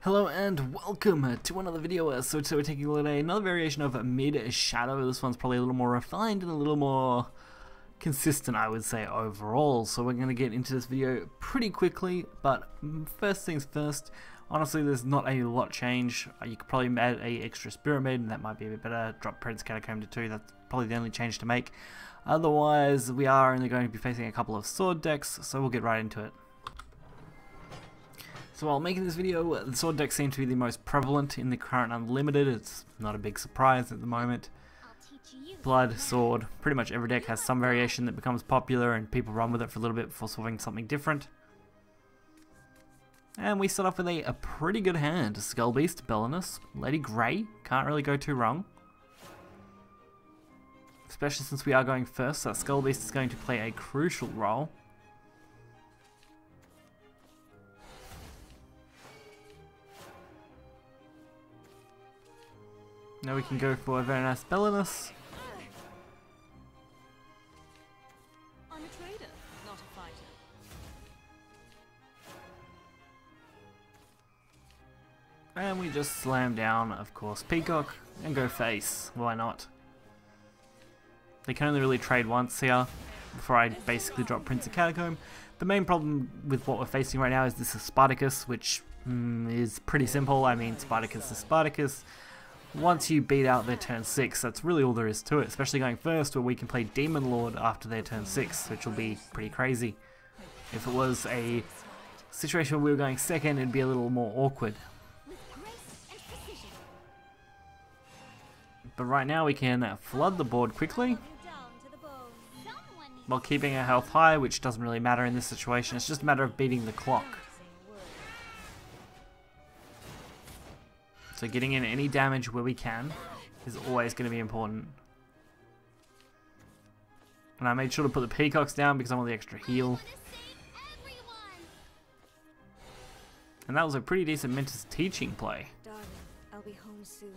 Hello and welcome to another video. So today we're taking a look at another variation of Mid Shadow. This one's probably a little more refined and a little more consistent, I would say, overall. So we're going to get into this video pretty quickly, but first things first, honestly there's not a lot change. You could probably add a extra Spirit Maiden, that might be a bit better. Drop Prince Catacomb to 2, that's probably the only change to make. Otherwise, we are only going to be facing a couple of sword decks, so we'll get right into it. So while making this video, the sword deck seems to be the most prevalent in the current Unlimited. It's not a big surprise at the moment. Blood, sword, pretty much every deck has some variation that becomes popular and people run with it for a little bit before solving something different. And we start off with a pretty good hand. Skullbeast, Belinus, Lady Grey, can't really go too wrong. Especially since we are going first, so Skullbeast is going to play a crucial role. Now we can go for a very nice Belinus. I'm a trader, not a fighter. And we just slam down, of course, Peacock and go face. Why not? They can only really trade once here before I basically drop Prince of Catacomb. The main problem with what we're facing right now is this is Spartacus, which is pretty simple. I mean, Spartacus is Spartacus. Once you beat out their turn 6, that's really all there is to it, especially going first where we can play Demon Lord after their turn 6, which will be pretty crazy. If it was a situation where we were going second, it'd be a little more awkward. But right now we can flood the board quickly while keeping our health high, which doesn't really matter in this situation. It's just a matter of beating the clock. So getting in any damage where we can is always going to be important. And I made sure to put the peacocks down because I want the extra heal. And that was a pretty decent Mentor's Teaching play. Darling, I'll be home soon.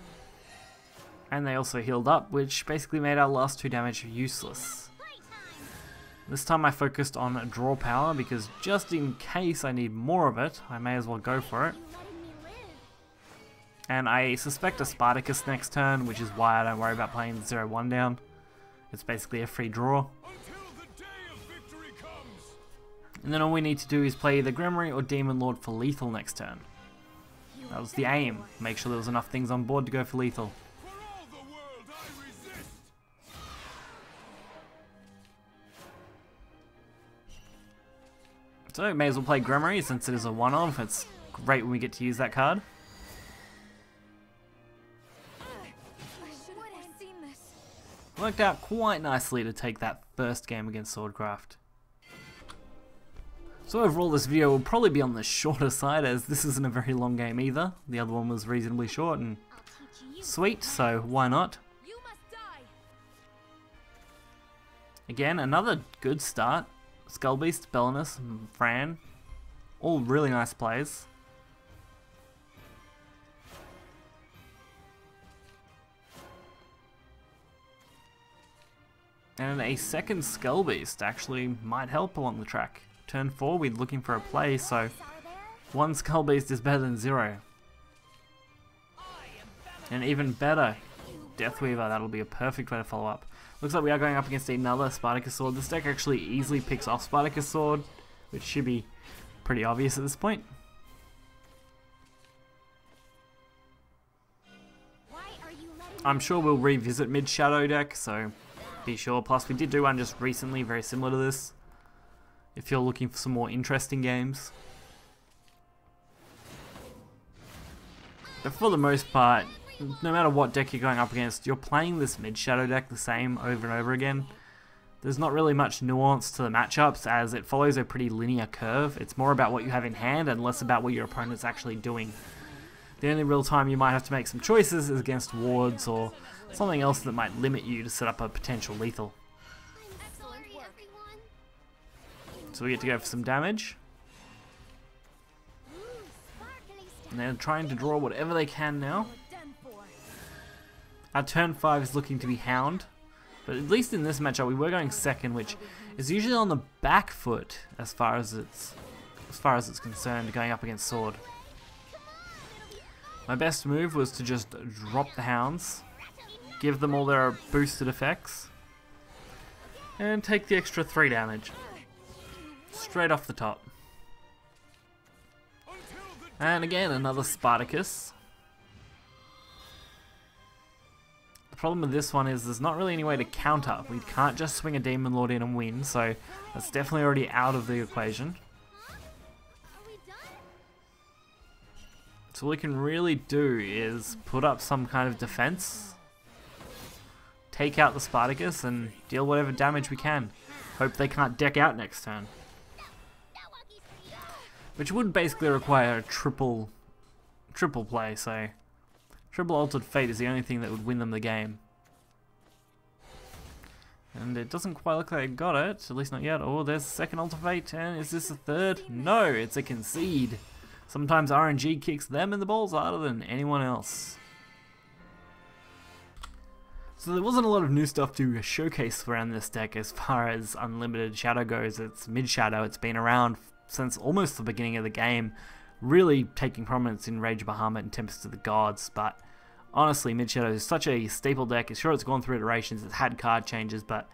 And they also healed up, which basically made our last 2 damage useless. This time I focused on draw power because just in case I need more of it, I may as well go for it. And I suspect a Spartacus next turn, which is why I don't worry about playing the 0-1 down. It's basically a free draw. And then all we need to do is play either Grimoire or Demon Lord for lethal next turn. That was the aim. Make sure there was enough things on board to go for lethal. So may as well play Grimoire since it is a one-off. It's great when we get to use that card. Worked out quite nicely to take that first game against Swordcraft. So overall this video will probably be on the shorter side as this isn't a very long game either. The other one was reasonably short and sweet, so why not? Again, another good start. Skullbeast, Belinus, Fran, all really nice plays. And a second Skullbeast actually might help along the track. Turn 4, we're looking for a play, so 1 Skullbeast is better than 0. And even better, Deathweaver, that'll be a perfect way to follow up. Looks like we are going up against another Spartacus Sword. This deck actually easily picks off Spartacus Sword, which should be pretty obvious at this point. I'm sure we'll revisit Mid Shadow deck, so be sure. Plus we did do one just recently very similar to this, if you're looking for some more interesting games. But for the most part, no matter what deck you're going up against, you're playing this Mid Shadow deck the same over and over again. There's not really much nuance to the matchups as it follows a pretty linear curve. It's more about what you have in hand and less about what your opponent's actually doing. The only real time you might have to make some choices is against wards or something else that might limit you to set up a potential lethal. So we get to go for some damage. And they're trying to draw whatever they can now. Our turn 5 is looking to be Hound. But at least in this matchup we were going second, which is usually on the back foot as far as it's concerned, going up against Sword. My best move was to just drop the hounds, give them all their boosted effects, and take the extra 3 damage. Straight off the top. And again, another Spartacus. The problem with this one is there's not really any way to counter. We can't just swing a Demon Lord in and win, so that's definitely already out of the equation. So all we can really do is put up some kind of defense, take out the Spartacus, and deal whatever damage we can. Hope they can't deck out next turn. Which would basically require a triple play, so triple Altered Fate is the only thing that would win them the game. And it doesn't quite look like I got it, at least not yet. Oh, there's a second Altered Fate, and is this a third? No, it's a concede. Sometimes RNG kicks them in the balls harder than anyone else. So there wasn't a lot of new stuff to showcase around this deck as far as Unlimited Shadow goes. It's mid-shadow, it's been around since almost the beginning of the game, really taking prominence in Rage of Bahamut and Tempest of the Gods, but honestly, Mid-Shadow is such a staple deck. Sure, it's gone through iterations, it's had card changes, but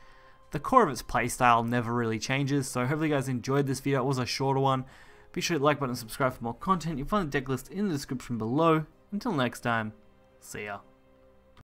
the core of its playstyle never really changes. So hopefully you guys enjoyed this video. It was a shorter one. Be sure to like button and subscribe for more content. You'll find the deck list in the description below. Until next time, see ya.